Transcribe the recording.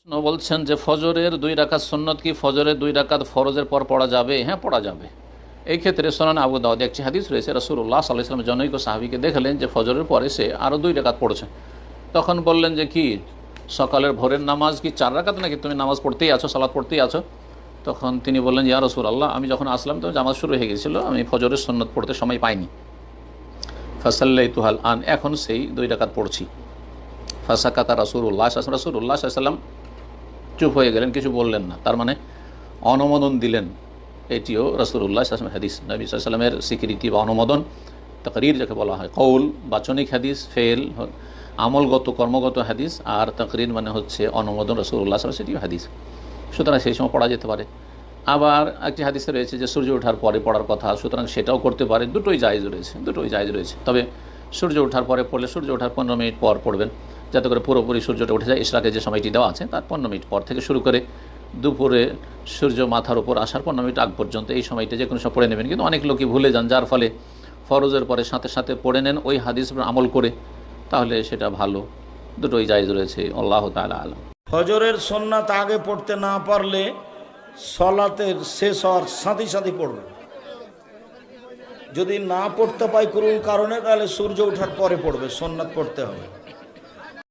বলছেন যে ফজরের 2 রাকাত সুন্নত কি ফজরের 2 রাকাত ফরজের পর পড়া যাবে? হ্যাঁ, পড়া যাবে। এই ক্ষেত্রে সুনান আবু দাউদে একটি হাদিস রয়েছে, রাসূলুল্লাহ সাল্লাল্লাহু আলাইহি ওয়াসাল্লাম জনৈক সাহাবীকে দেখলেন যে ফজরের পরে সে আরও 2 রাকাত পড়ছে। তখন বললেন যে কি সকালের ভোরের নামাজ কি 4 রাকাত নাকি তুমি নামাজ পড়তেই আছো, সালাত পড়তেই আছো? তখন তিনি বললেন, ইয়া রাসূলুল্লাহ, আমি যখন আসলাম তো জামাত শুরু হয়ে গিয়েছিল, আমি ফজরের সুন্নত পড়তে সময় পাইনি। ফাসাল্লাইতুহাল আন, এখন সেই 2 রাকাত পড়ছি। ফাসাকাতা রাসূলুল্লাহ সাল্লাল্লাহু আলাইহি ওয়াসাল্লাম চুপ হয়ে গেলেন, কিছু বললেন না। তার মানে অনুমোদন দিলেন। এটিও রাসূলুল্লাহ সাল্লাল্লাহু আলাইহি ওয়াসাল্লামের হাদিস, নবী সাল্লাল্লাহু আলাইহি ওয়াসাল্লামের স্বীকৃতি বা অনুমোদন। তাকরীর যাকে বলা হয়, কৌল বাচনিক হাদিস, ফেল আমলগত কর্মগত হাদিস, আর তাকরীর মানে হচ্ছে অনুমোদন রাসূলুল্লাহ সাল্লাল্লাহু আলাইহি ওয়াসাল্লাম, সেটিও হাদিস। সুতরাং সেই সময় পড়া যেতে পারে। আবার একটি হাদিসে রয়েছে যে সূর্য ওঠার পরে পড়ার কথা, সুতরাং সেটাও করতে পারে। দুটোই জায়েজ রয়েছে। তবে সূর্য ওঠার পরে পড়লে সূর্য ওঠার 15 মিনিট পর পড়বেন, যাতে করে পুরোপুরি সূর্যটা উঠে যায়। ইশরাকের যে সময়টি দেওয়া আছে তার 15 মিনিট পর থেকে শুরু করে দুপুরে সূর্য মাথার উপর আসার 15 মিনিট আগ পর্যন্ত এই সময়টা যে কোনো সময় পড়ে নেবেন। কিন্তু অনেক লোকই ভুলে যান, যার ফলে ফরজের পরে সাথে সাথে পড়ে নেন ওই হাদিস আমল করে, তাহলে সেটা ভালো। দুটোই জায়েজ রয়েছে। আল্লাহ তাআলা আলাম। ফজরের সুন্নাত আগে পড়তে না পারলে সলাতের শেষ হওয়ার সাথে সাথে পড়বে। যদি না পড়তে পাই কোনো কারণে, তাহলে সূর্য ওঠার পরে পড়বে, সুন্নাত পড়তে হবে।